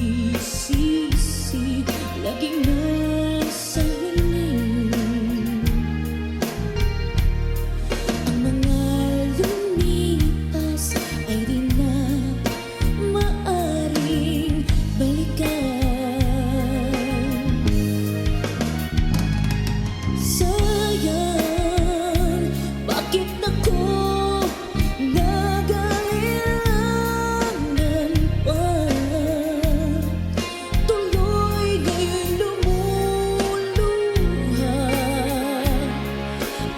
pagsisisi, laging nasa huli. Ang mga lumipas ay di na maaring balikan. Sayang, bakit ako nag-alilangan pa? Tuloy nga'y lumuluha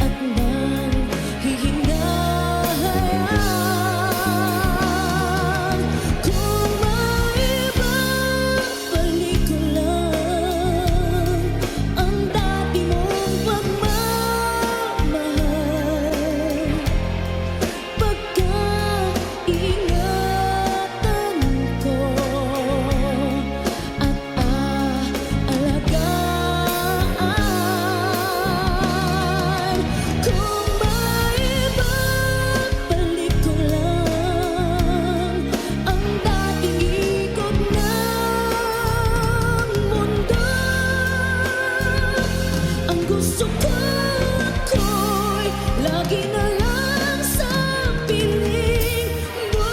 at nanghihinahan. Kung maibabalik ko lang ang dati mong pagmamahal, pagkaingatan ko at aalagaan. Kung maibabalik ko lang ang dating ikot ng mundo, ang gusto ko ako'y lagi na lang sa piling mo.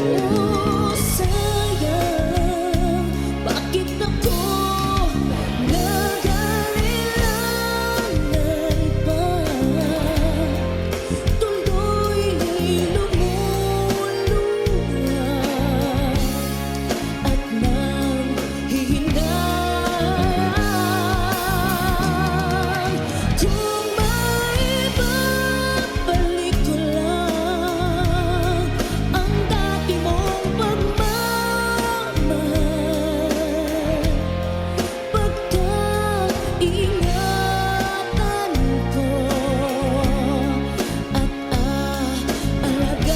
Oh, sayang, bakit ako nag-alilangan pa? Tuloy lumuluha at nanghihinahan. Kung maibabalik ko lang ang dati mong pagmamahal, pagkaingatan ko at aalagaan.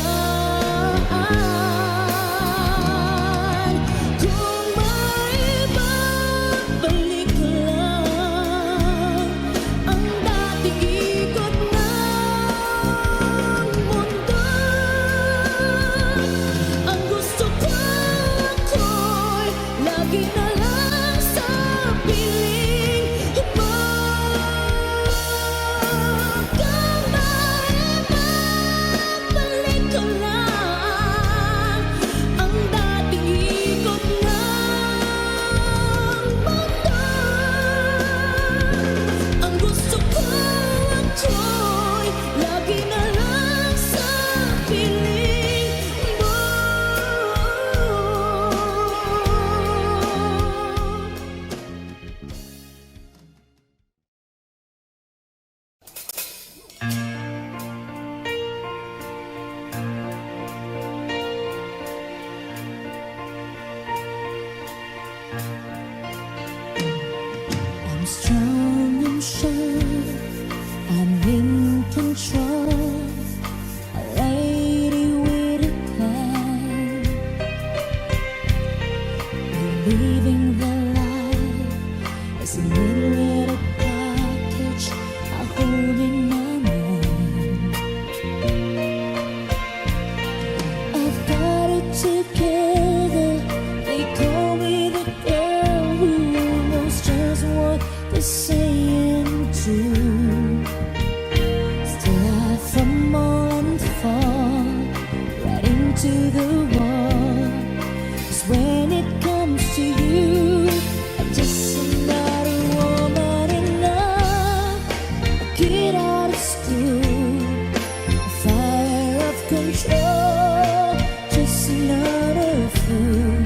Kung maibabalik ko lang ang dating ikot ng mundo, ang gusto ko ako'y lagi na lang sa piling mo. Kung maibabalik ko lang ang dating ikot ng mundo, ang gusto ko ako'y lagi na lang sa piling mo. I'm strong and sure I'm in control, a lady with a plan, believing the life is a little package I hold in my mind. I've got it together, they call me the girl who knows just what they're saying too. Still I fumble and fall right into the wall. 'Cause when it comes to you, I'm just another woman in love, a kid out of school, a fire of control, just another fool.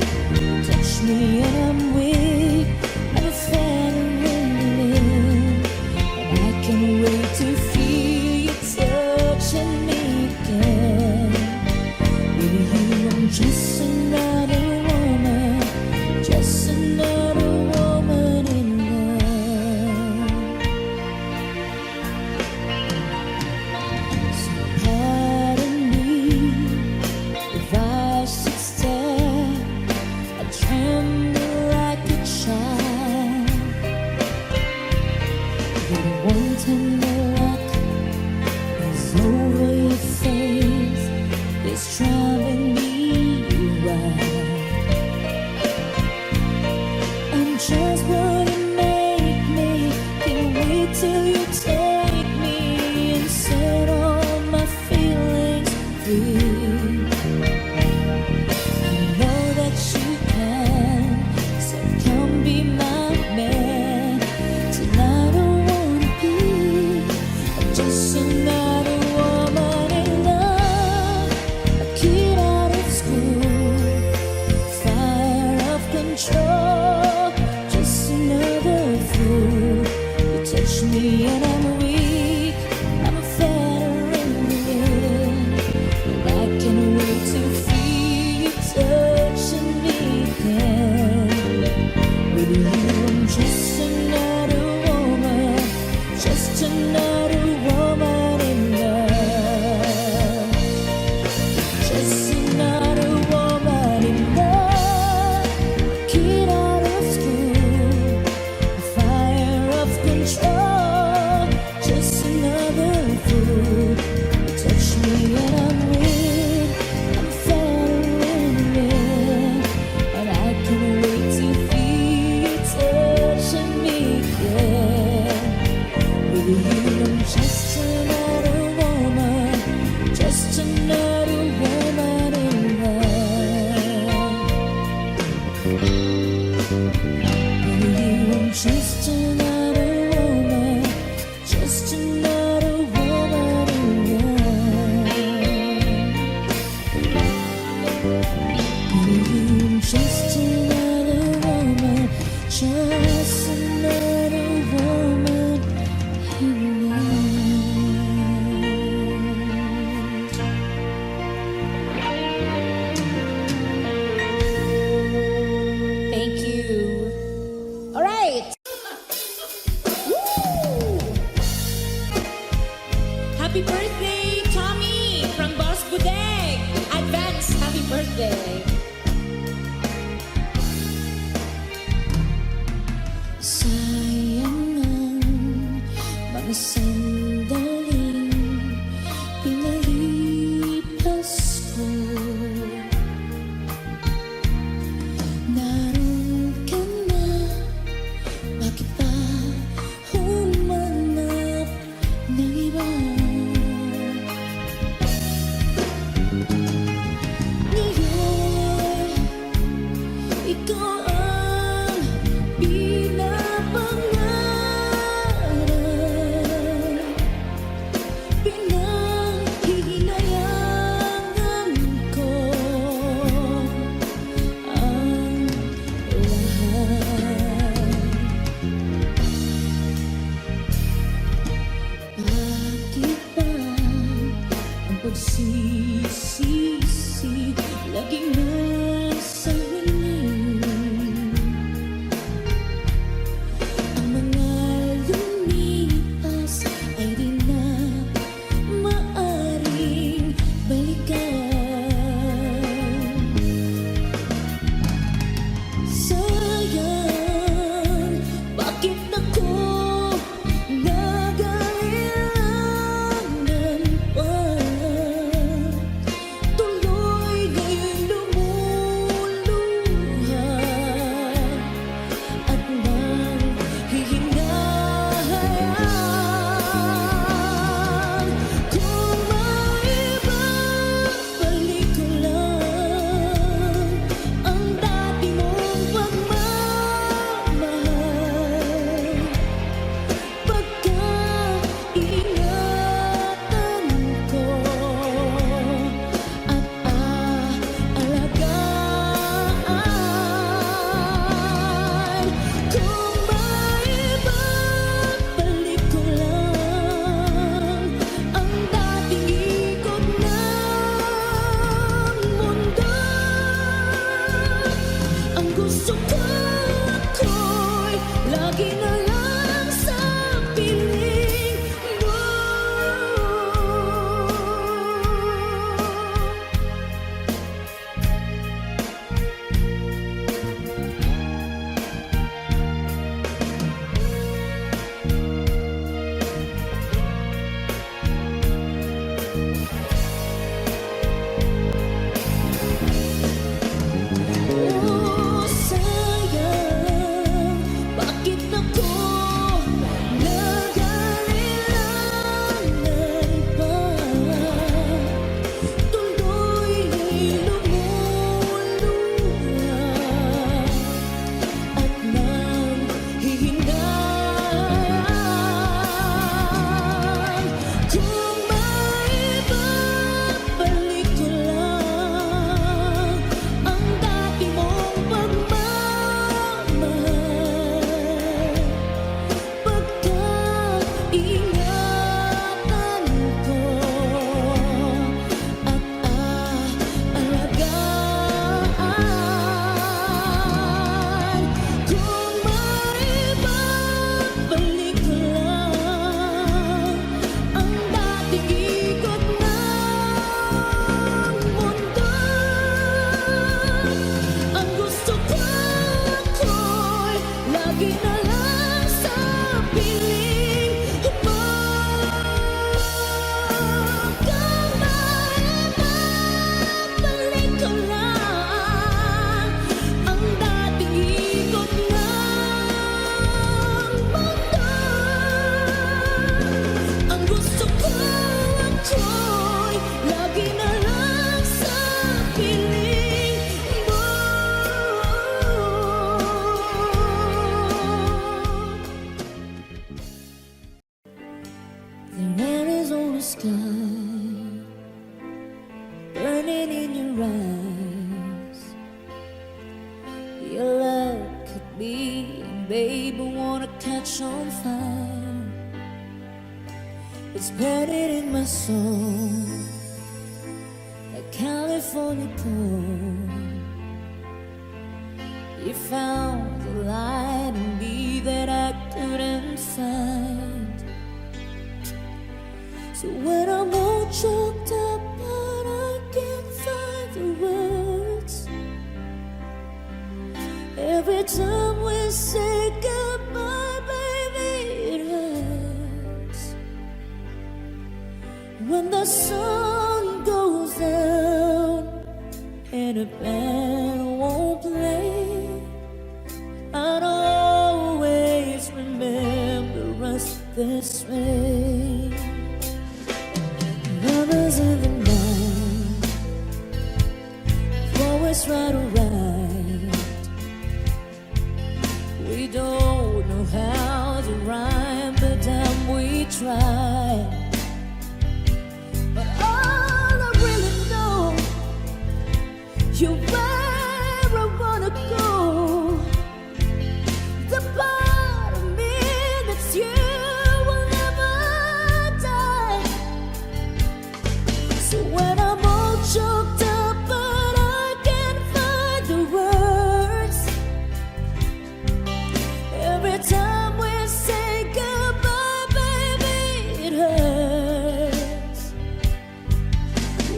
Touch me and I'm weak, I'm a fan of relief, and I can't wait to feel you touching me again. Baby, you know over your face is driving me wild. I'm just what you make me. Can't wait till you take me and set all my feelings free. I know that you can, so come be my man. Tonight I wanna be just another woman in love, a kid out of school, fire of control, just another fool. You touch me and I'm weak, I'm a feather in the wind, and I can't wait to feel you touching me again. With you I'm just another woman, just another woman in love, just another woman in love, kid out of school, a fire of control, just another fool. You touch me and I'm weak, I'm a feather in the wind, and I can't wait to feel you touching me again. With you I'm just another woman, just another woman in love. With you I'm just another woman, just another woman in love. With you I'm just another woman, just another woman in love. Thank you. All right. Woo! Happy birthday, Tommy from Boss Budeg. Advance happy birthday. Sayang ang mga sandaling pinalipas ko. Naroon ka na, bakit pa humanap ng iba? Ngayon, ikaw ang pinapangarap, pinanghihinayangan ko ang lahat. Bakit ba ang pagsisisi laging nasa huli? Ang mga lumipas ay di na maaring balikan. Sayang, bakit ako nagailangan pa? Tuloy ngayong lumuwas rise. You look at me, and babe, I wanna catch on fire. It's buried in my soul, like California cold. You found the light in me that I couldn't find. So when I'm all choked up but I can't find the words, every time we say goodbye, baby, it hurts. When the sun goes down and a band won't play, I'd always remember us this way. Lovers in the night, always right or right. We don't know how to rhyme, but damn we try. But all I really know, you're where I wanna go. The part of me that's you will never die. So when I'm all choked up but I can't find the words, every time we say goodbye, baby, it hurts.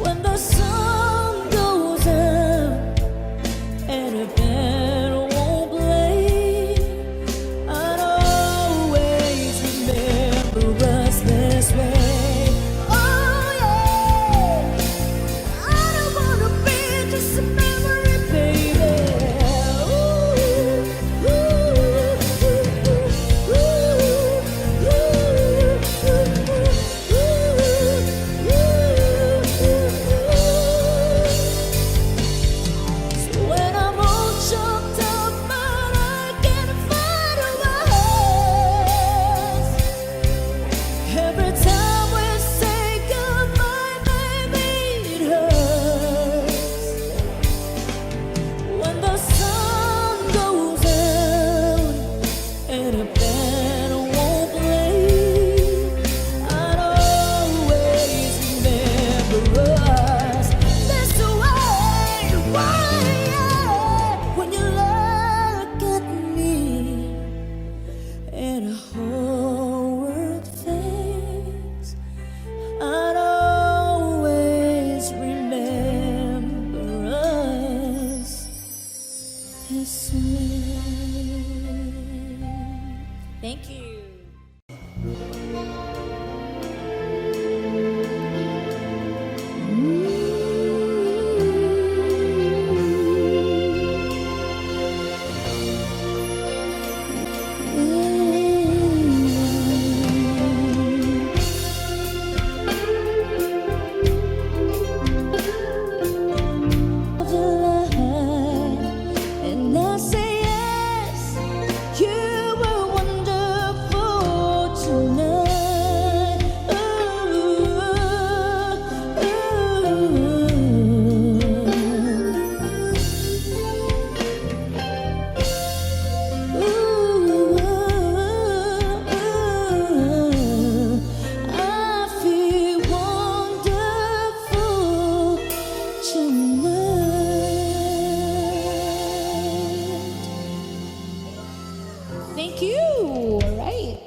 When the sun goes down and a band won't play, I'd always remember us this way. Oh yeah, I don't wanna be just a memory, baby. Ooh, so when I'm all choked up but I can't find my words, every time we say goodbye, baby, it hurts. When the sun goes down and a band won't play, I'd always remember us this way. Why? When you look at me and a whole world fades, I'd always remember us this way. Thank you. And I say yes, you were wonderful tonight. I feel wonderful tonight. Thank you. All right.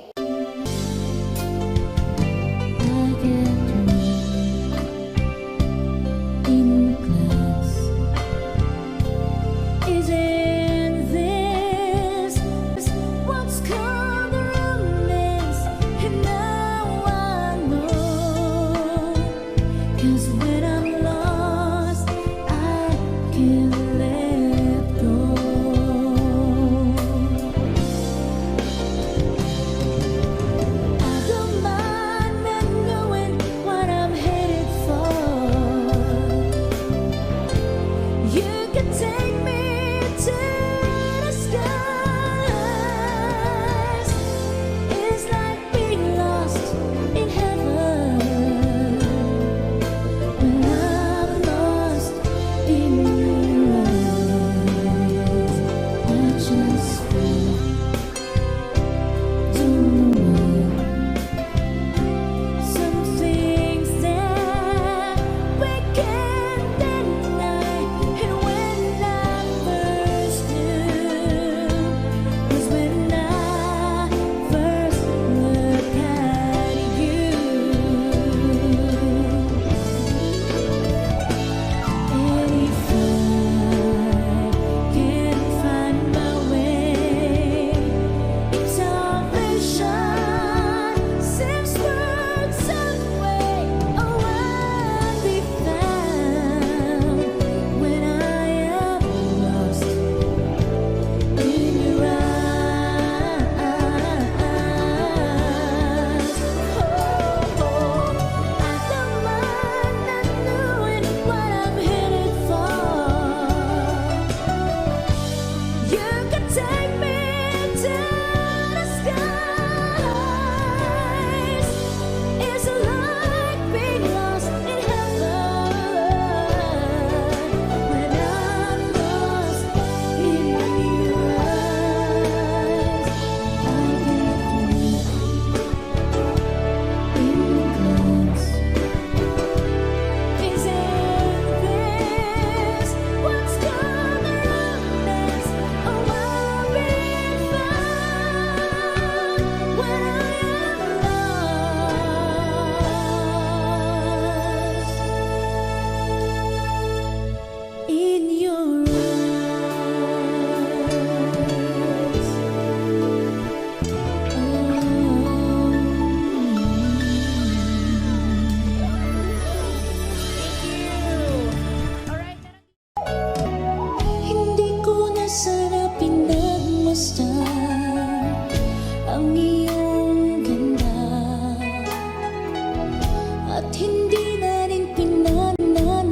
I get in class. Isn't this what's called romance? And now I know. 'Cause when I'm lost, I can't let go. I don't mind not knowing what I'm headed for. You can take me to the skies. It's like being lost in heaven.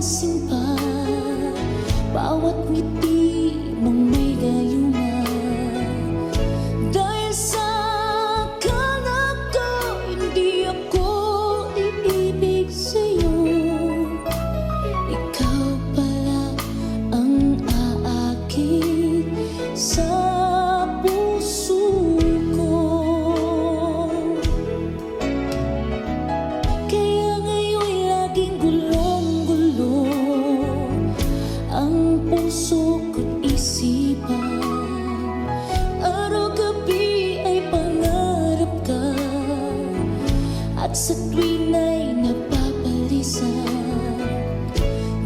pinansin pa. Bawat ngiti mong may gayuma. Dahil sa akala ko, hindi ako iibig sa'yo. Ikaw pala ang aakit sa puso ko. Kaya ngayon'y laging gulong-gulo ang puso ko't isipan. Araw-gabi ay pangarap ka, at sa tuwin ay napapalisan.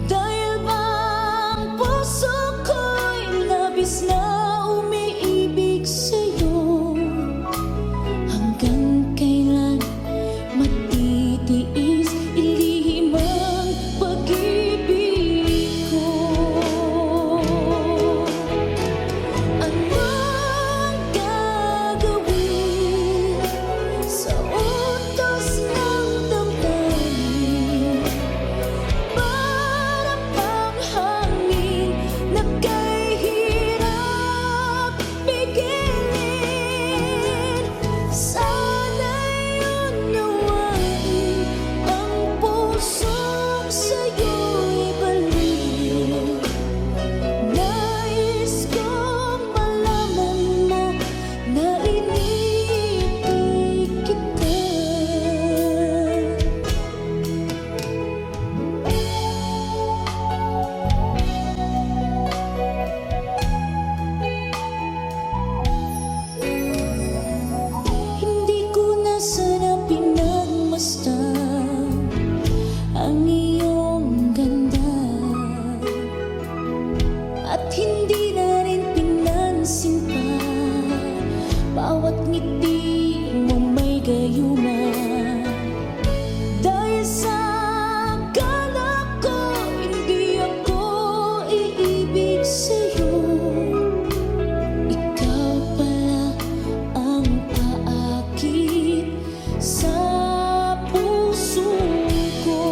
Dahil ba ang puso ko'y labis na umiibig sa'yo? Hanggang kailan matitiis ilihim ang pag-ibig ko? Anong gagawin sa utos ng damdamin? Para bang hangin na kay hirap pigilin. Sana'y unawain ang pusong sa'yo'y balik. Nais kong malaman mo na iniibig kita. Hindi ko na sana pinagmasdan ang iyong ganda, at hindi na rin pinansin pa bawat ngiti mo may gayuma. Dahil sa akala ko, hindi ako iibig sa'yo. Ikaw pala ang aakit sa puso ko.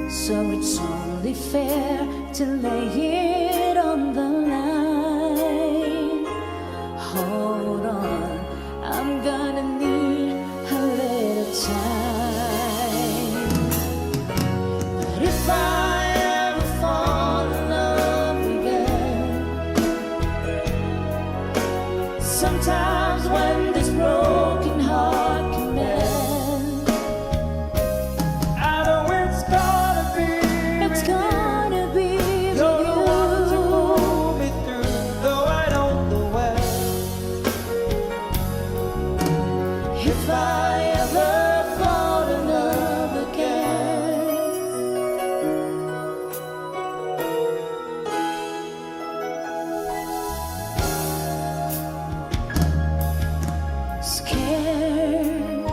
So it's only fair to lay it on the line. Hold on, I'm gonna need a little time. But if I ever fall in love again, sometimes when this broken heart can mend, I know it's gonna be it's with you. gonna be You're the with one to you. pull me through, though I don't know where. If I ever fall in love again, scared,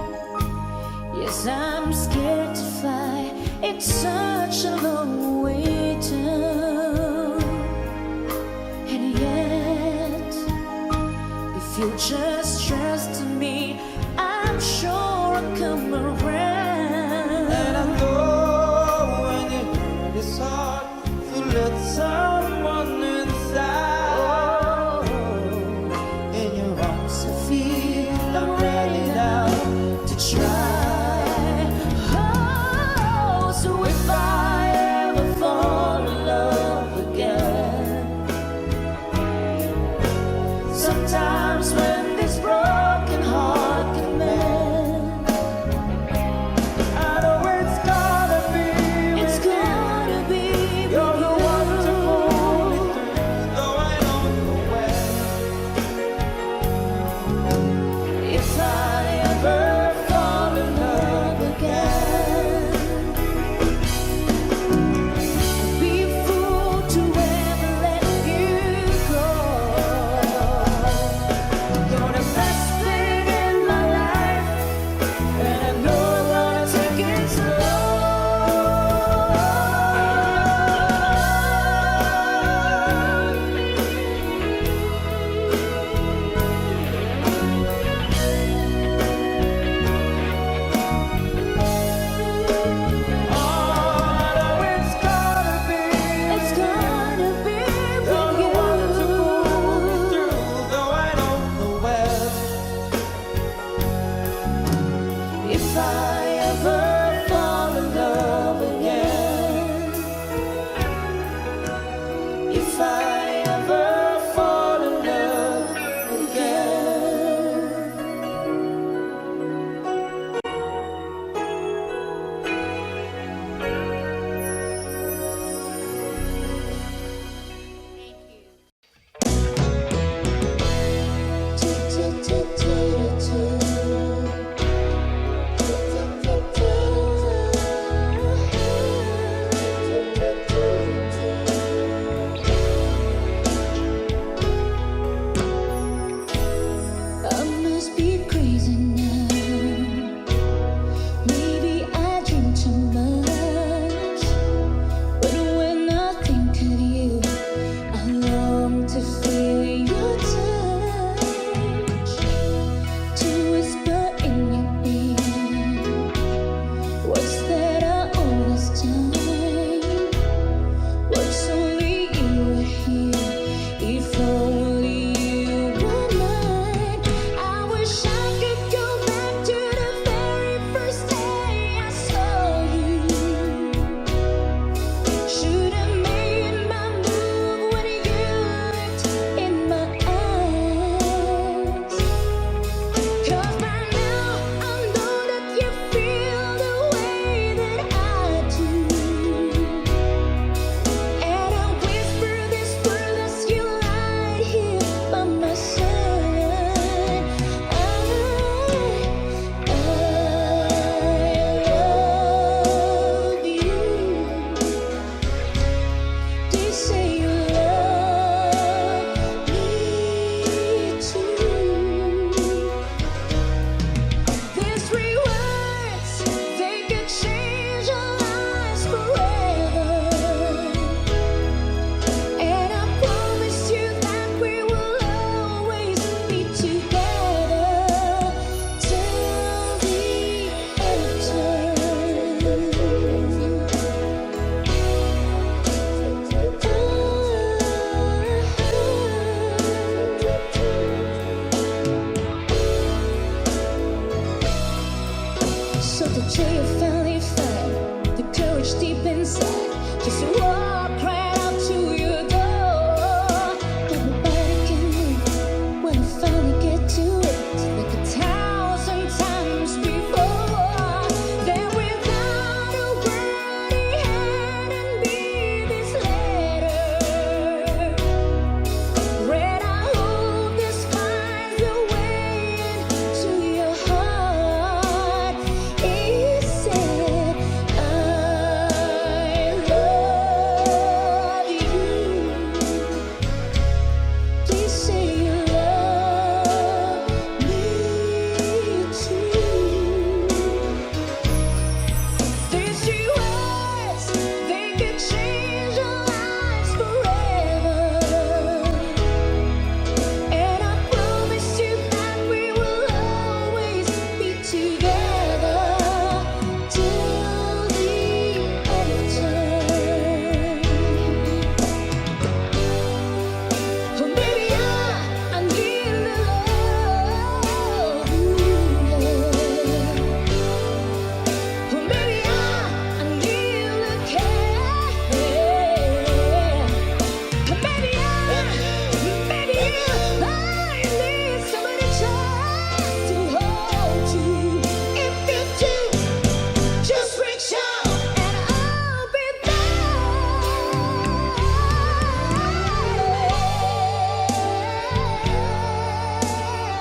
yes, I'm scared to fly. It's such a long way down, and yet if you just trust me, I'm sure I'll come around. And I know when you hurt, it's hard to let someone inside. Oh, In your arms, I feel I'm ready now to try. Oh, so if I ever fall in love again, sometimes when this broken heart can mend, I know it's gonna be it's with you. gonna be You're the with one to you. inside just to walk right out to your door. But nobody can move when I finally get to it. Like 1,000 times before. Then without a word he handed me this letter. Read, I hope this finds a way into your heart. He said, I love you. Please say you love me too. These 3 words, they could change our lives forever. And I promise you that we will always be together till the end of time. Oh, baby, I need love you. Oh, baby, I need care. Maybe I need somebody just to hold you. If you do, just reach out and I'll be there.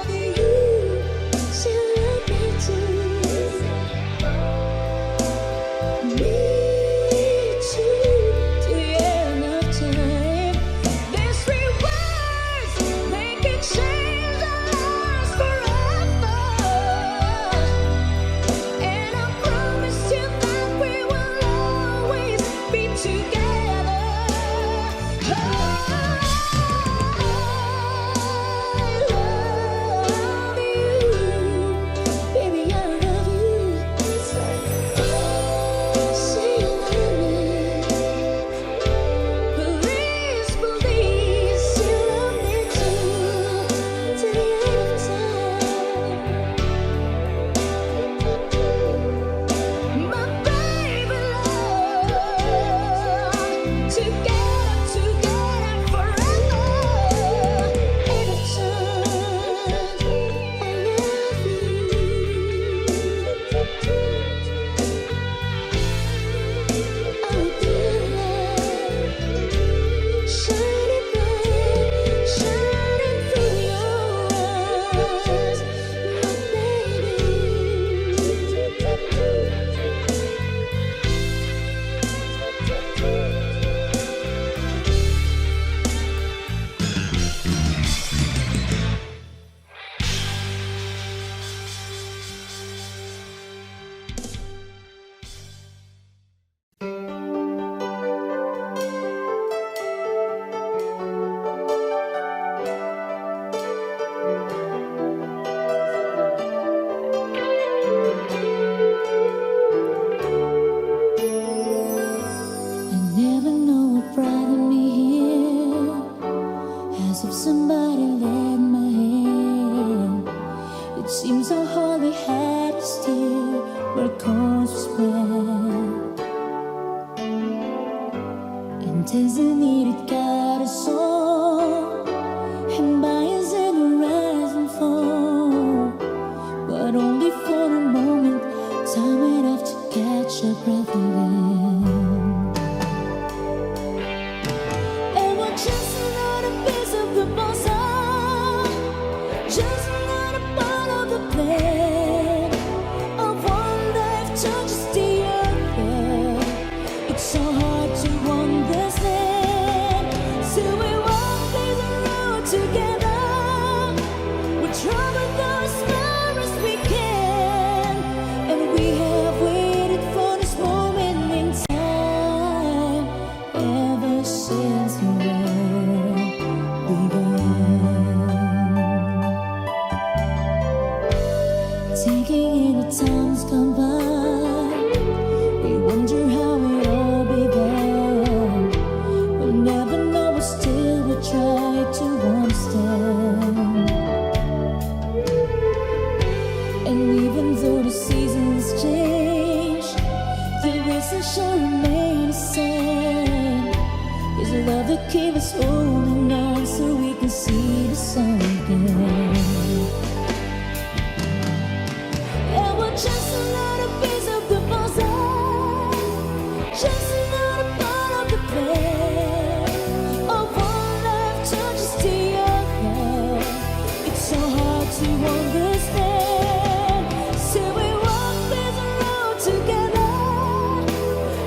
You still love me too. Me too, till the end of time. These 3 words, they can change our lives forever. And I promise you that we will always be together. I love you, baby, I love you. Say you love me. Please, please, you love me too, till the end of time. My baby love, together forever. End of time, I love you. Oh, dear love, shining bright, shining through your eyes, my I never know what brought me here. As if somebody led my hand. It seems so hard we had to steer where course was went. Intensity it got us all, and by us in the rise and fall. But only for a moment, time enough to catch our breath again. And we're just another piece of the puzzle, just another part of the plan. Of one life touches the other. It's so hard to understand. So we walk this road together. is holding on so we can see the sun again. And we're just another piece of the puzzle, just another part of the plan. Of one life touches the other, it's so hard to understand. So we walk this road together,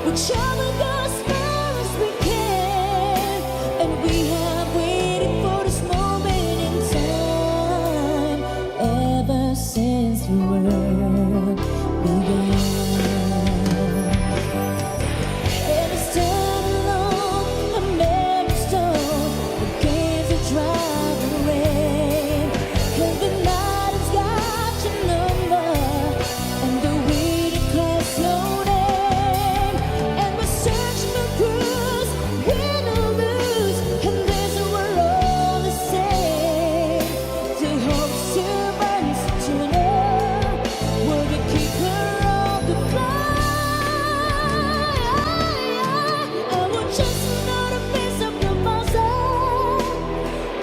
whichever goes far as we can. And we have waited for this moment in time ever since the world began. And it's time along a memory stone against the driving rain. And the night has got your number, and the waiting clouds no name. And we're searching for clues, win or lose, and this we're all the same. The hope still burns eternal, we're the keeper of the fire. And we're just another piece of the puzzle,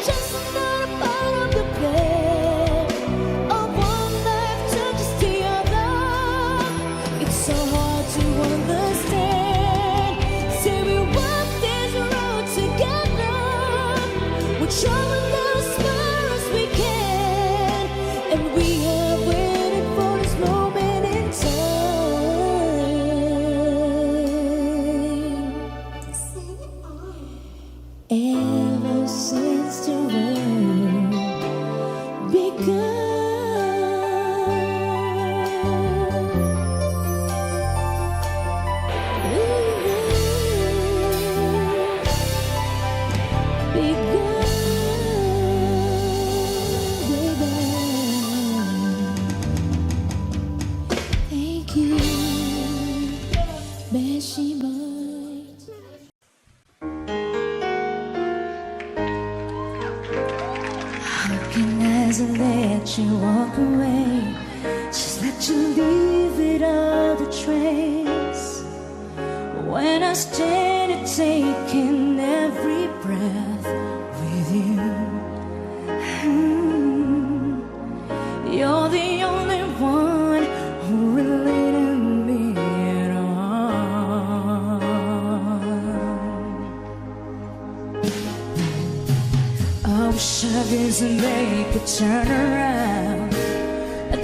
just another part of the plan. Of one life touches the other, it's so hard to understand. So we walk this road together, whichever goes far as we can. And we have waited for this moment in time ever since the world begun. Thank you, Bessie Boys. How can I let you walk away? Just let you leave without a trace. When I stand and taking every breath with you, you're the only one who really to me at all. I wish I could make a turn around and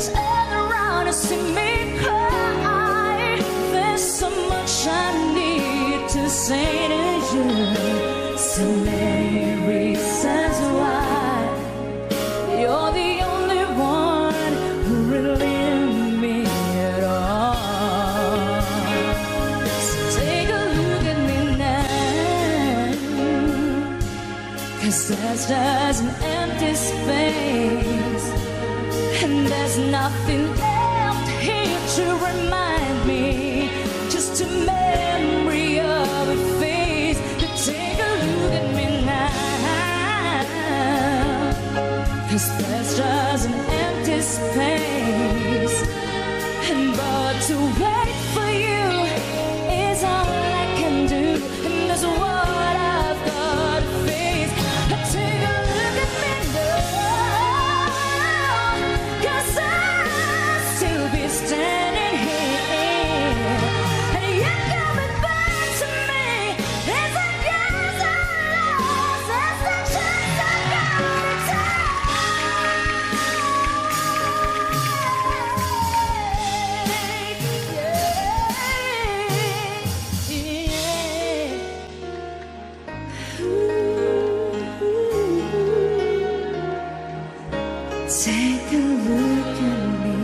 see me cry. There's so much I need to say to you, so many reasons why you're the only one who really knew me at all. So take a look at me now, 'cause there's just an empty space, and there's nothing left here to remind me, just a memory of a face. But take a look at me now, 'cause there's just an empty space, and but to wait for you is all I can do, and that's what I've got to face. But take a look at me now, 'cause I'll still be standing here, and you're coming back to me. There's a guess I lost, there's the chance I gotta take. Yeah. Take a look at me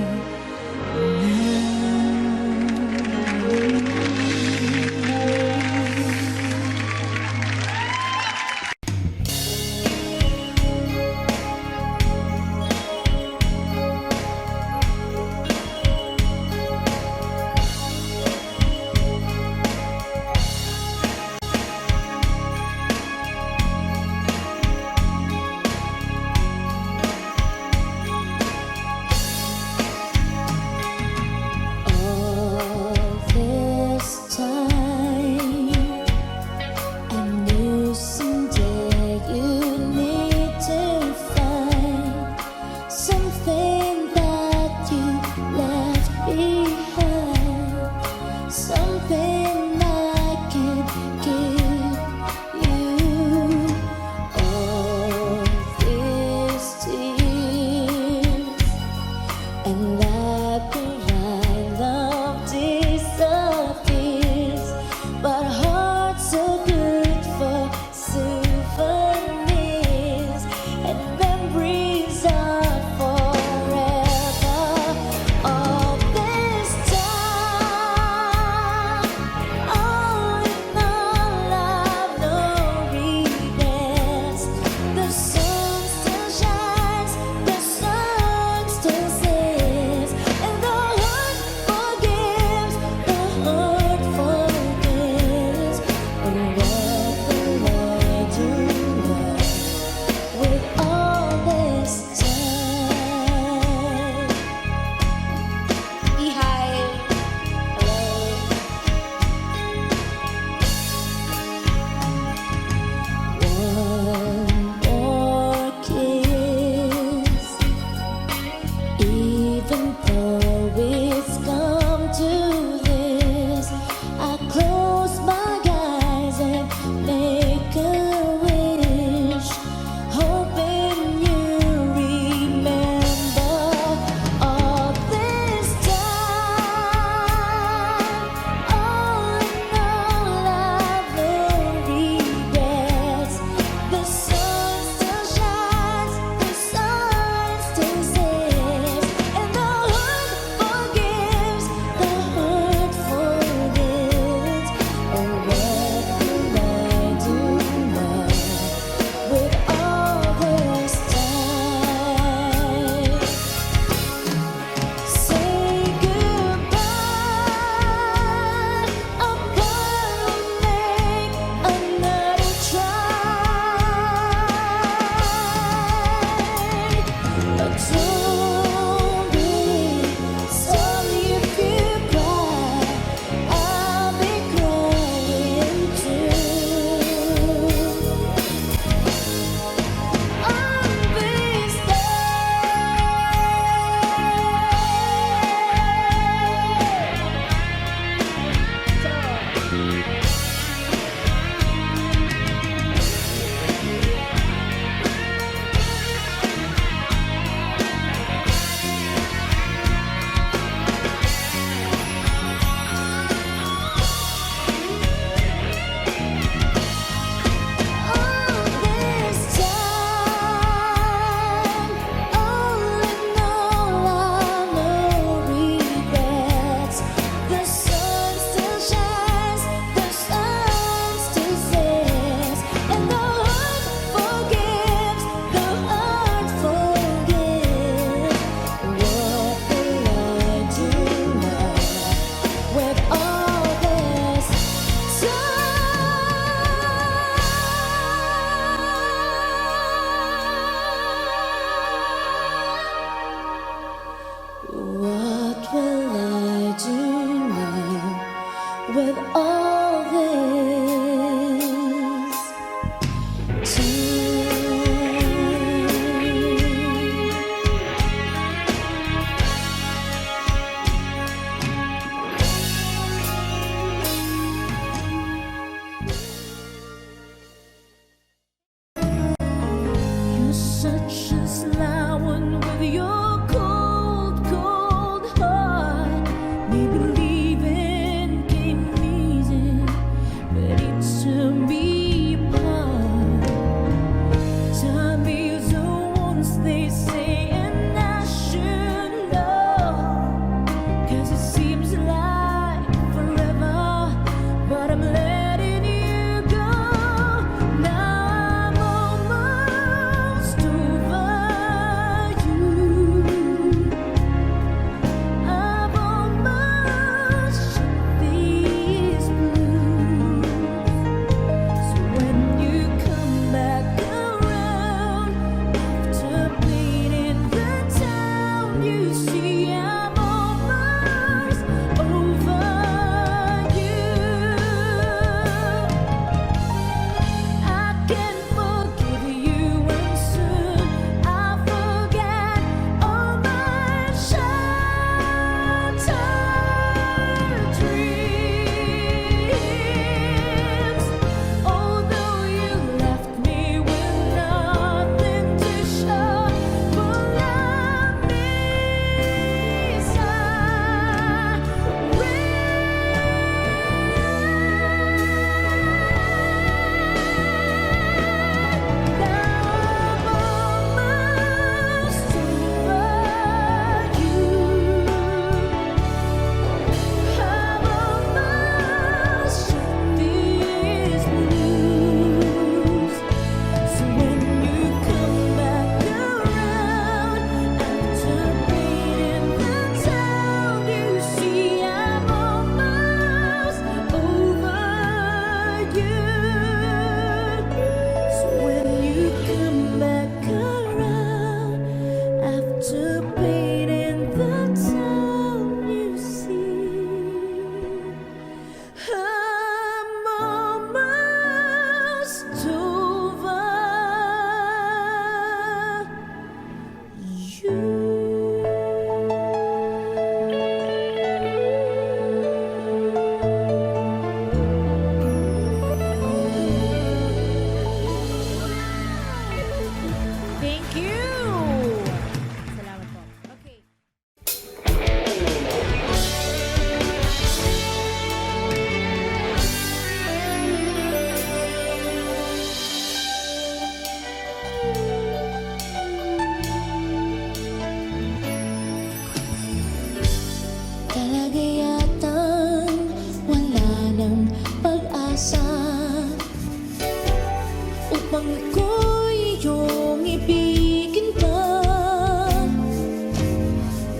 upang ako'y iyong ibigin pa?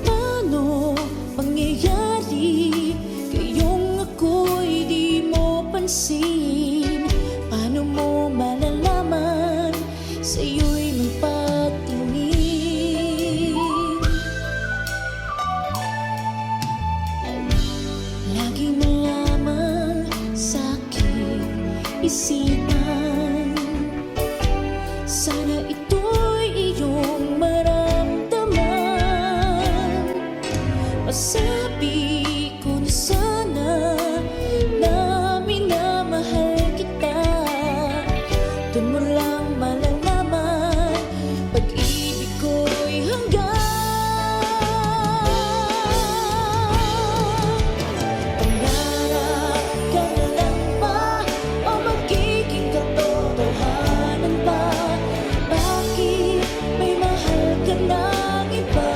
Paano pangyayari kayong ako'y di mo pansin? Paano mo malalaman sa'yo'y magpatingin? Lagi mo lamang sa'king isipan, sana ito'y iyong maramdaman. Masabi ko na sana na minamahal kita. Doon mo lang malalaman pag-ibig ko'y hanggang. Pangarap ka na lang ba o magiging katotohanan pa? Bakit may mahal ka ng iba?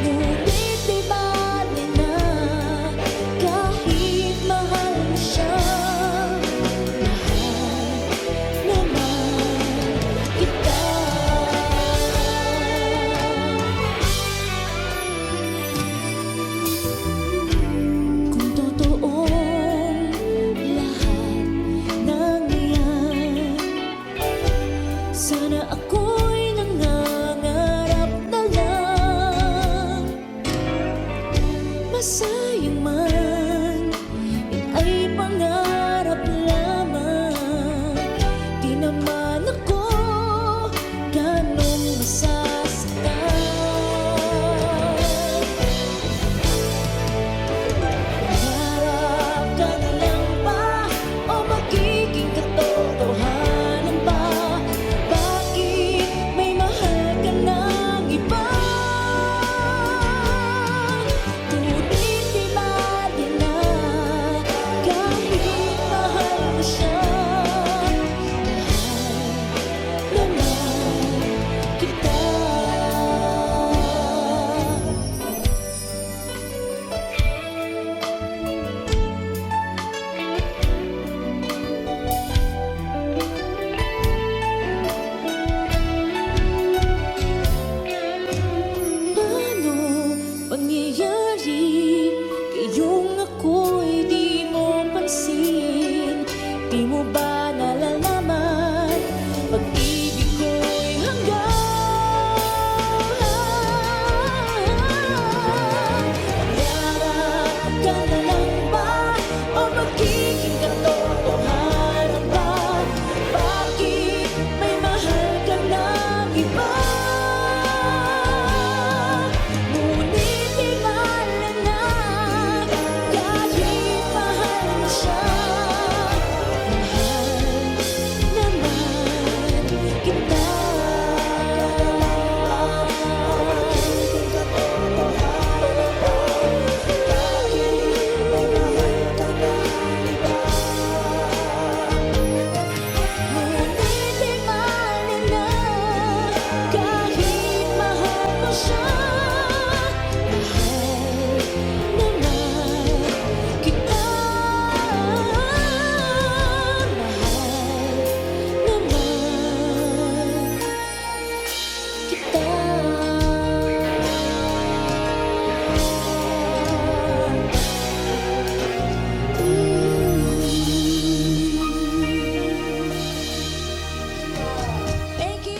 Ngunit di bale na kahit mahal mo siya. Mahal naman kita. Kung totoong lahat ng iyan, sana ako'y nangangarap na lang. Masayang man, yun ay pangarap lamang. Di naman ako ganong masasaktan. Pangarap ka na lang ba o magiging katotohanan ba? Bakit may mahal ka ng iba? Ngunit di bale na kahit mahal mo siya. Mahal naman kita. Paano pangyayari kayong ako'y di mo pansin? Di mo ba nalalaman pag-ibig ko'y hanggang. Pangarap ka na lang ba o magiging katotohanan ba? Bakit may mahal ka ng iba? Ngunit di bale na kahit mahal mo siya. Mahal naman kita. Ngunit di bale na kahit mahal mo siya. Mahal naman kita. Mahal naman kita. Thank you.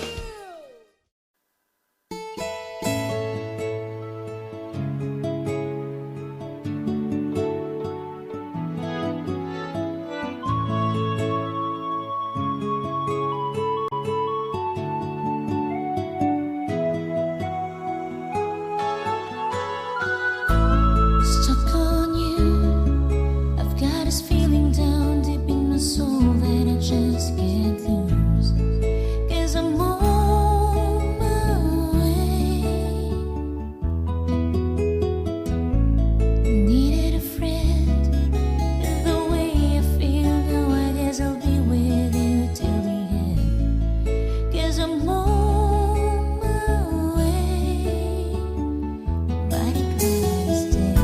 Stuck on you. I've got this feeling down deep in my soul that I just can't lose. 'Cause I'm on my way. Needed a friend. The way I feel now, I guess I'll be with you till the end. 'Cause I'm on my way. Mighty glad to stay.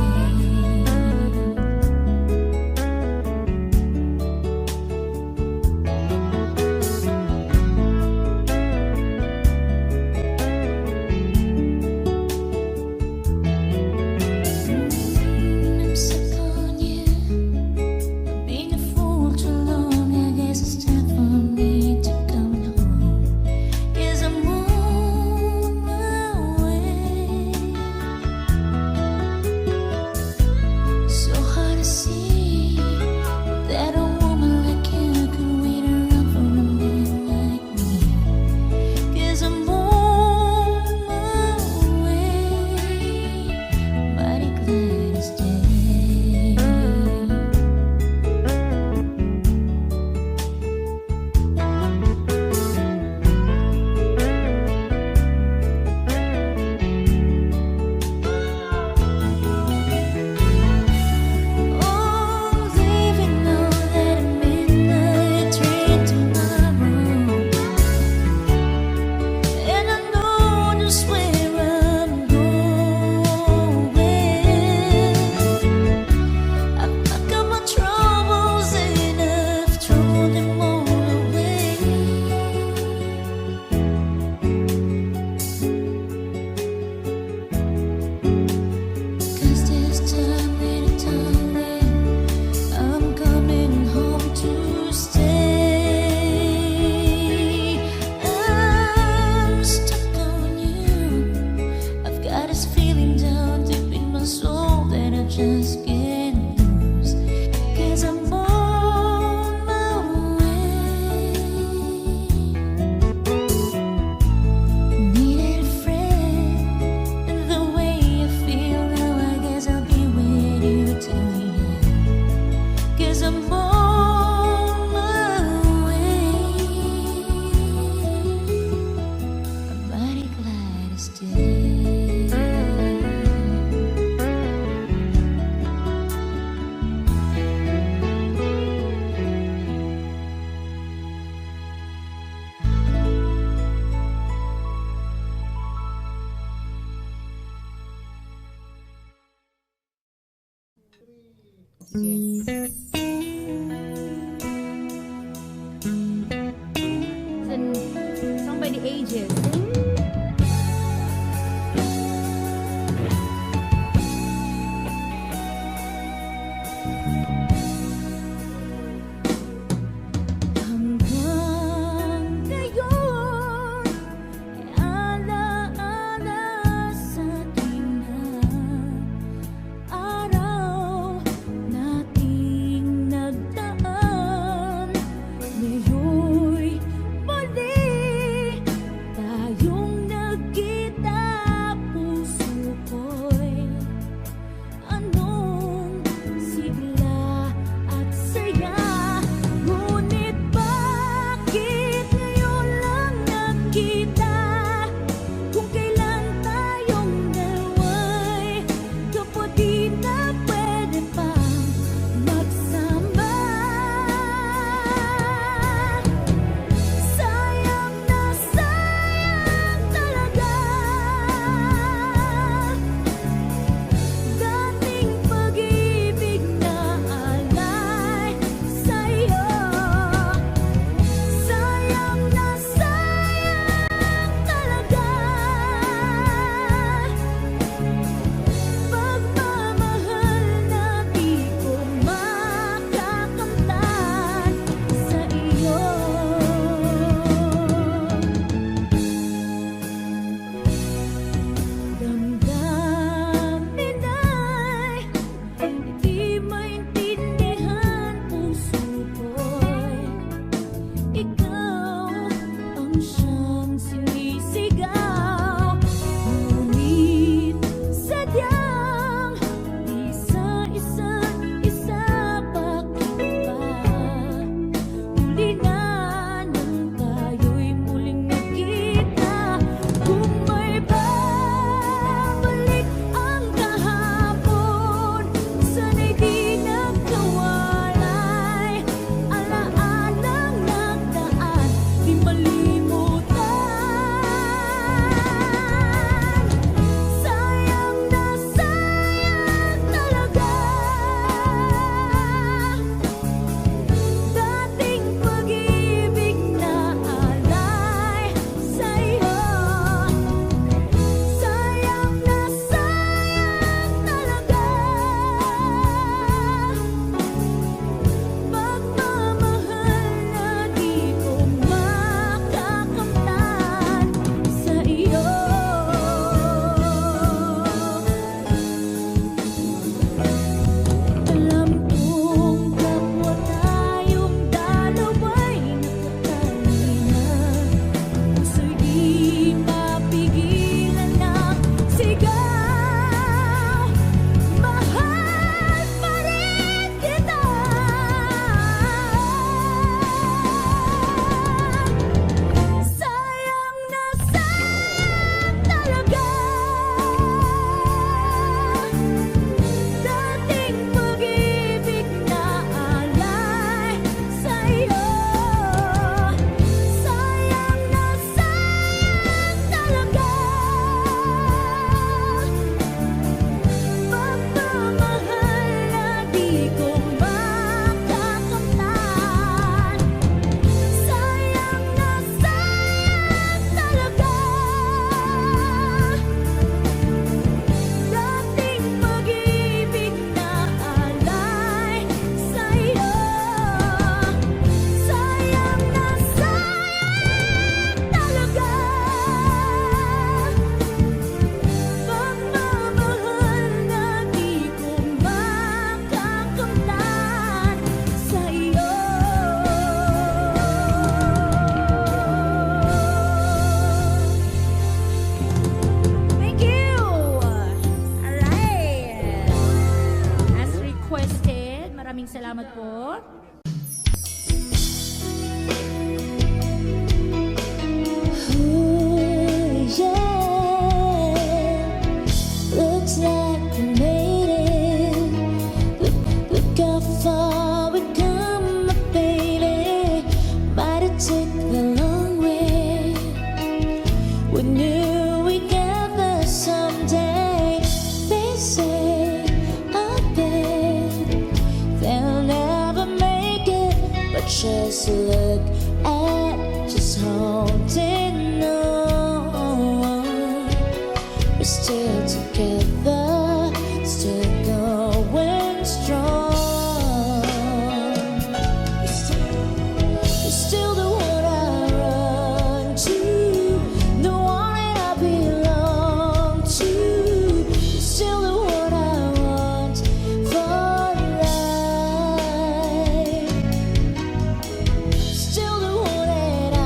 Ooh, yeah. Looks like we made it. Look how far we come, my baby. Might have took the long way. We knew we'd get there someday. They say, I bet they'll never make it. But just look at just holding on. We're still together, still going strong. You're still the one I run to, the one that I belong to. You're still the one I want for life. Still the one that I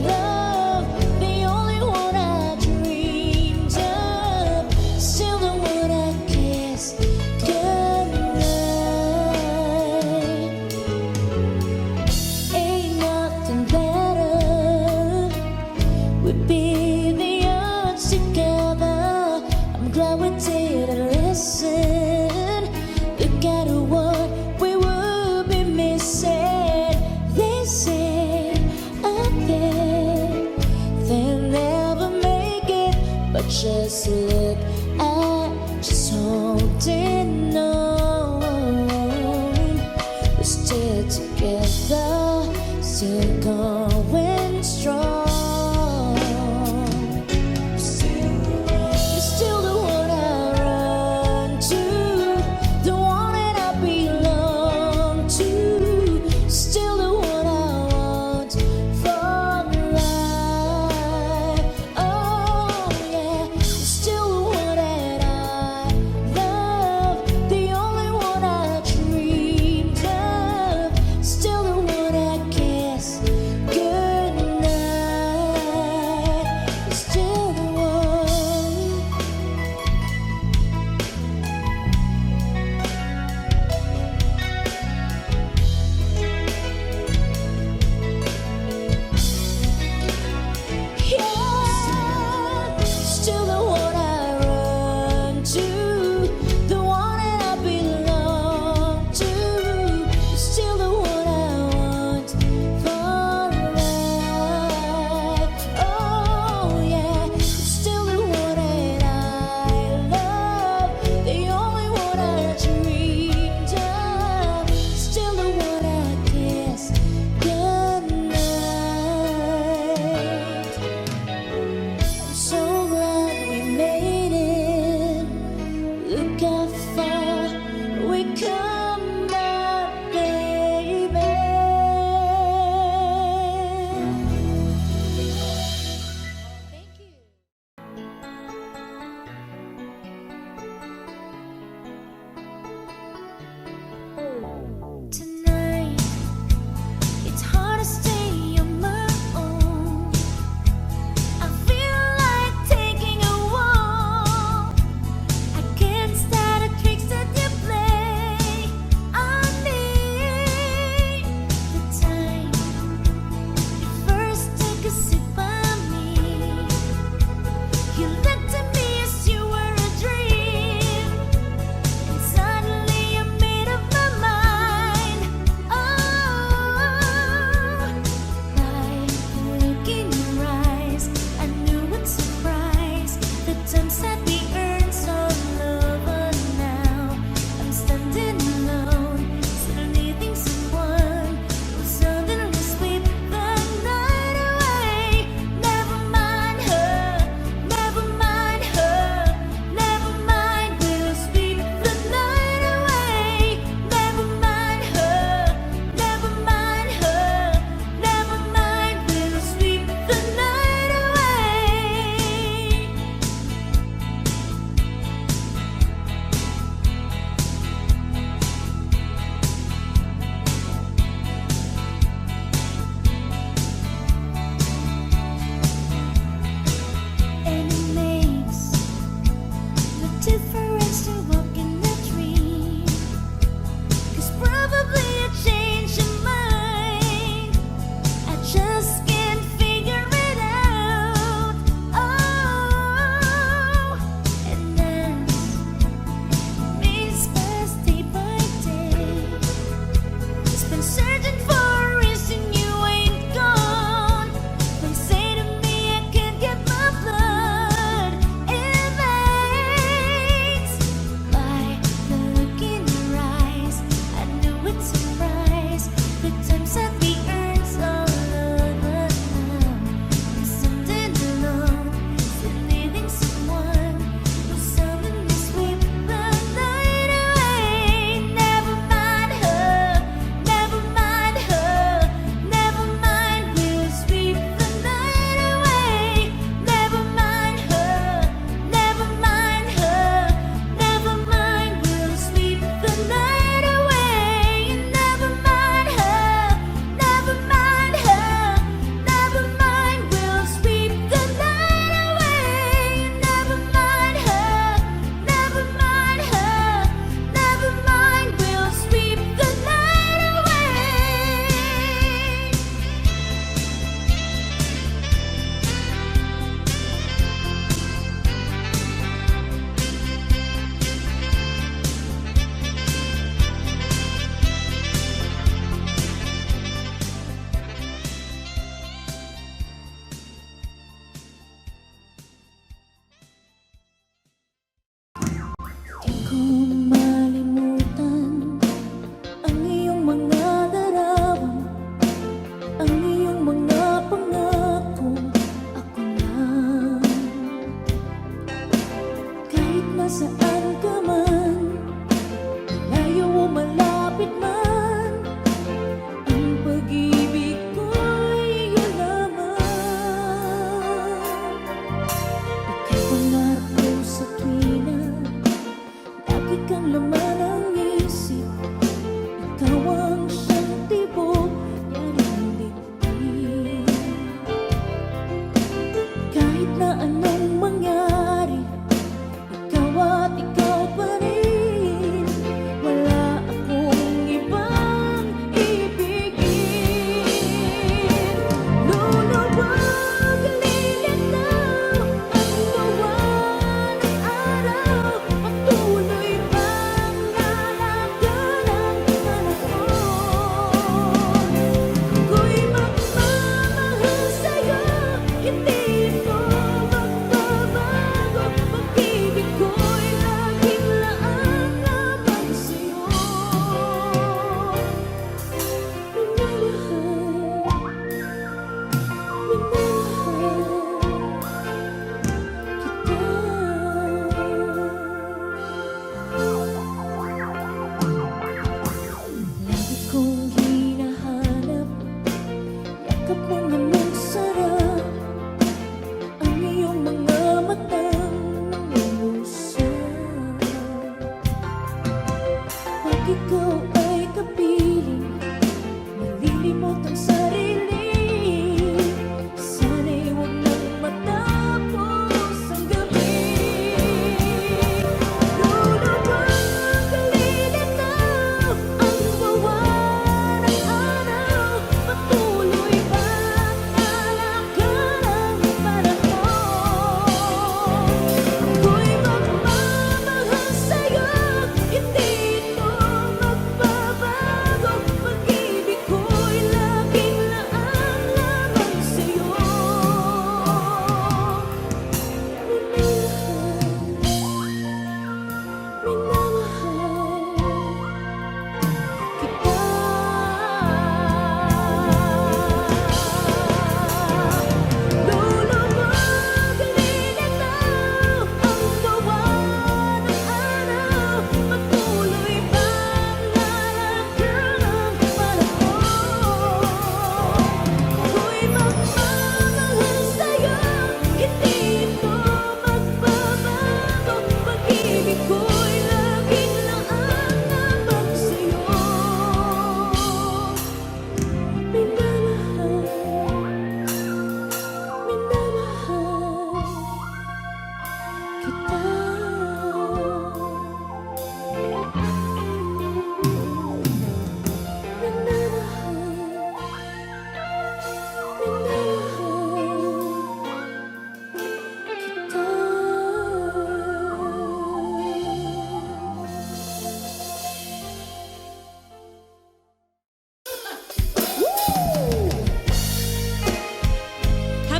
love, the only one I dreamed of. Still the one I kiss goodnight. Ain't nothing better. We'd be the odds together. I'm glad we didn't listen. Look at what we would be missing. They say, I bet they'll never make it. But just look at just holding on. We're still together, still going strong. You're still the one I run to, the one that I belong to. Still the one I want for life. Oh yeah, you're still the one that I love, the only one I dreamed of. Still the one I kiss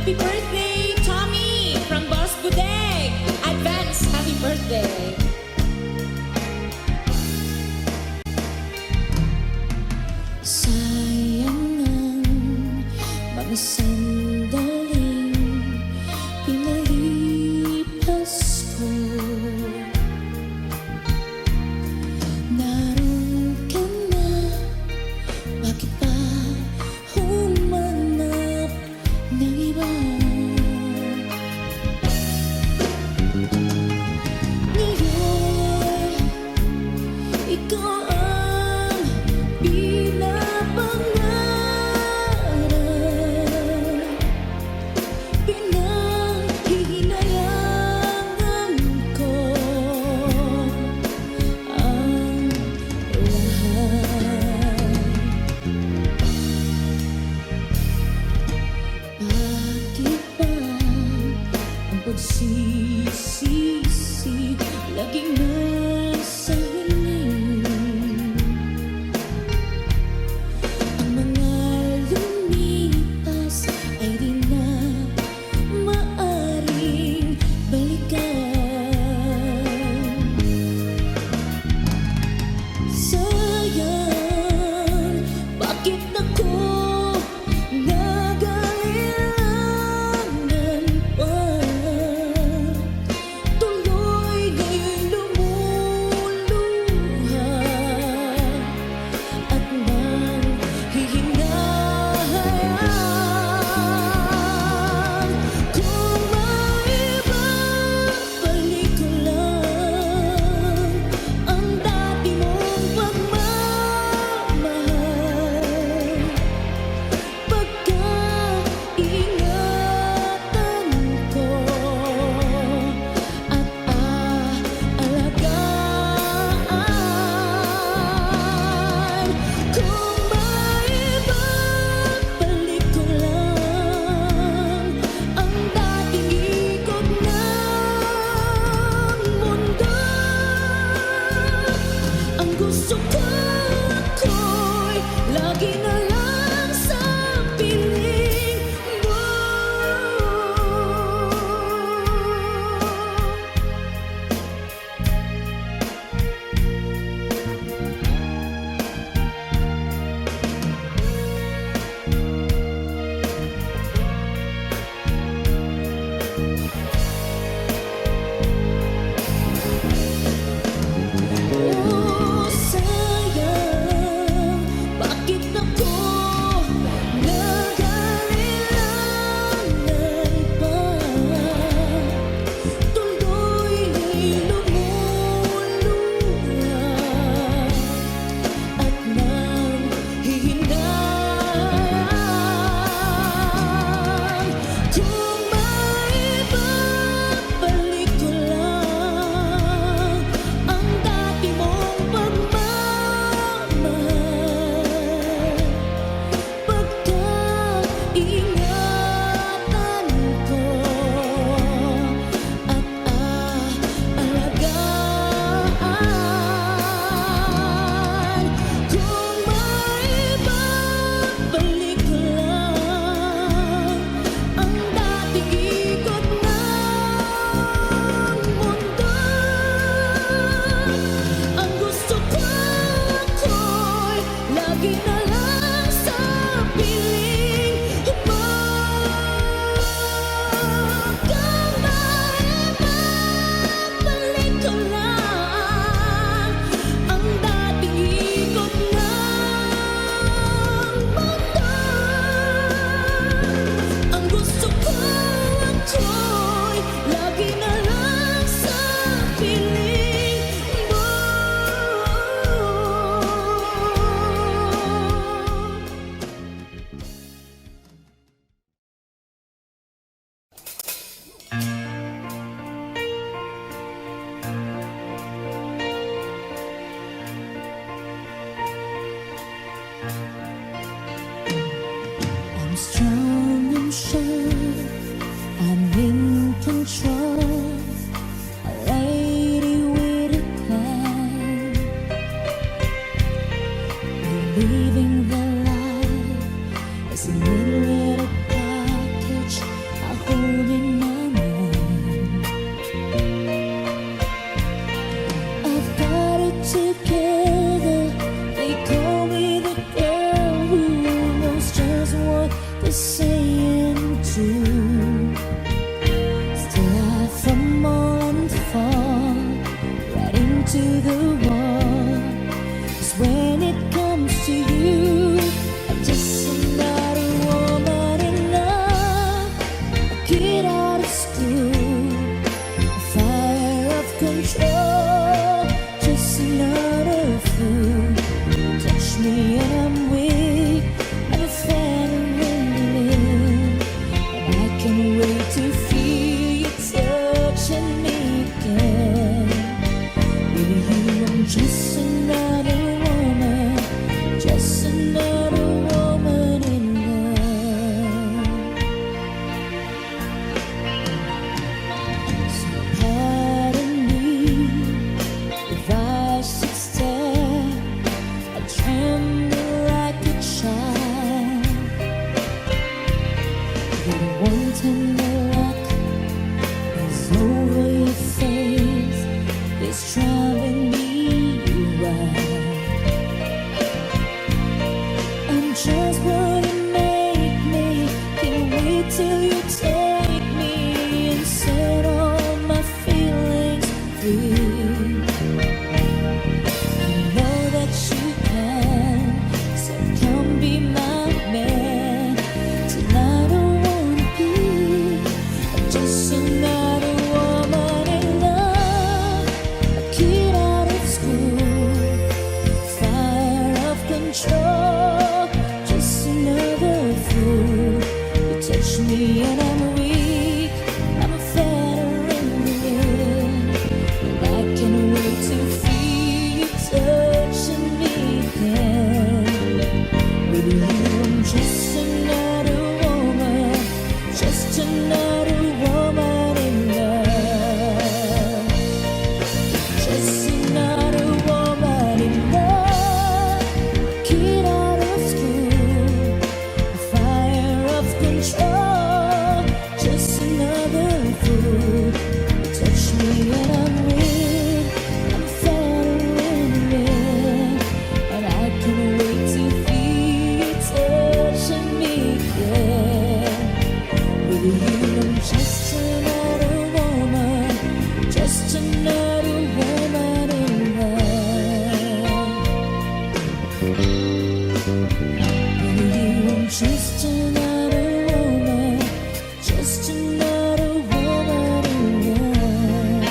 Happy birthday, Tommy from Boss Budeg. Advance happy birthday. Sayang ang mga sandaling pinalipas ko. Naroon ka na, bakit pa humanap ng iba? Ngayon, ikaw ang pinapangarap, pinanghihinayangan ko ang lahat. Bakit ba ang pagsisisi laging nasa huli? Ang mga lumipas ay di na maaring balikan. Sayang, bakit ako nag-aalilangan pa? Tuloy ngayon'y lumuluha at nanghihinayan. Kung maibabalik ko lang ang dati mong pagmamahal, pagkaingatan ko at aalagaan. Kung maibabalik ko lang ang dating ikot ng mundo, ang gusto ko'y lagi na lang sa piling mo. Oh, sayang, bakit ako nag-aalilangan pa? Tuloy lumuluha at nanghihinayan. Kung maibabalik ko lang ang dati mong pagmamahal, pagkaingatan ko at aalagaan. Kung maibabalik ko lang ang dating ikot ng mundo, ang gusto ko'y lagi na lang sa piling mo. Kung maibabalik ko lang ang dating ikot ng mundo, ang gusto ko'y lagi na lang sa piling mo. I'm strong and sure I'm in control, a lady with a plan, believing the life is a little package touch me and I'm weak. I'm a feather in the wind. And I can't wait to feel you touching me again. With you, I'm just another woman, just another woman in love, just another woman in love. Kid out of school, fire of control, just another fool. Touch me and I'm weak. I'm feather in the wind, and I can't wait to feel you touching me again. With you, I'm just another woman, just another woman in love. With you, I'm just another woman, just another woman in love.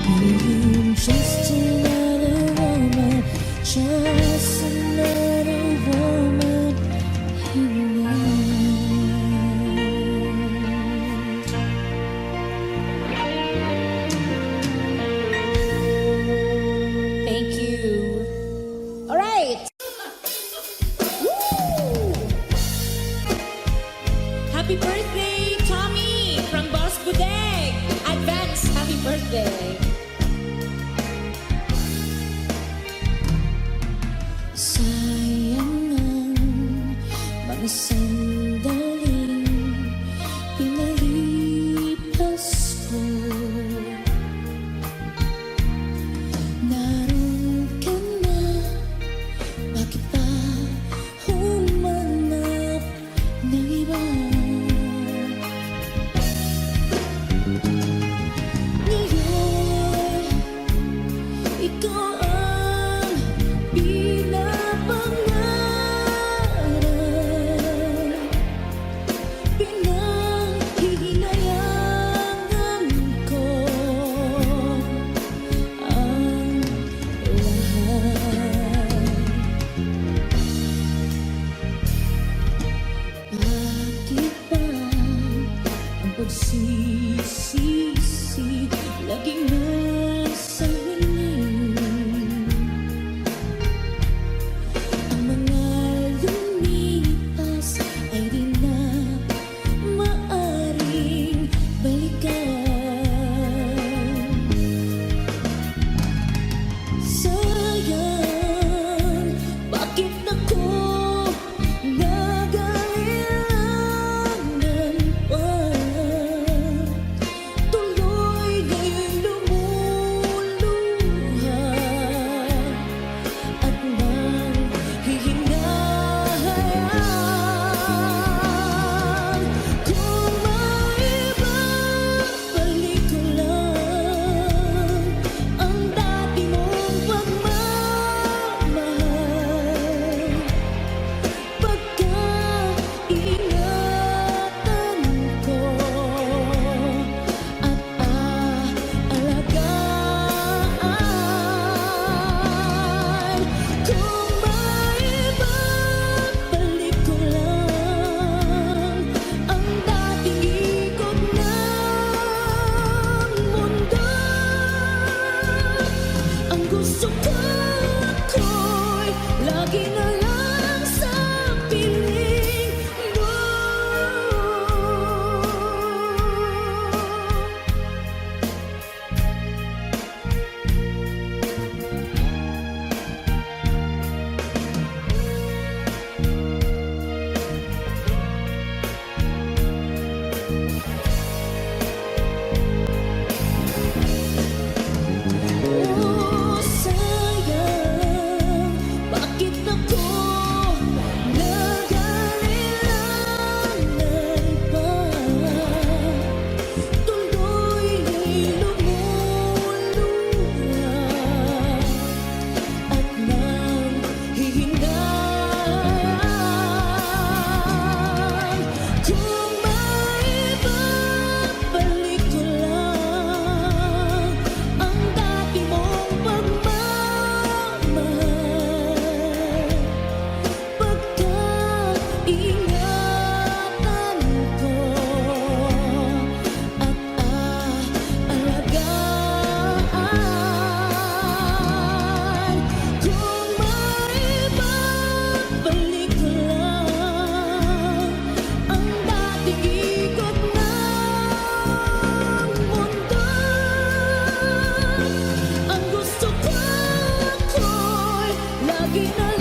With you, I'm just another woman, just another woman in love. Thank you. All right. Woo! Happy birthday, Tommy from Boss Budeg. Advance happy birthday. Sayang ang mga sandaling pinalipas ko. Naroon ka na, bakit pa humanap ng iba? Ngayon, ikaw ang lagi na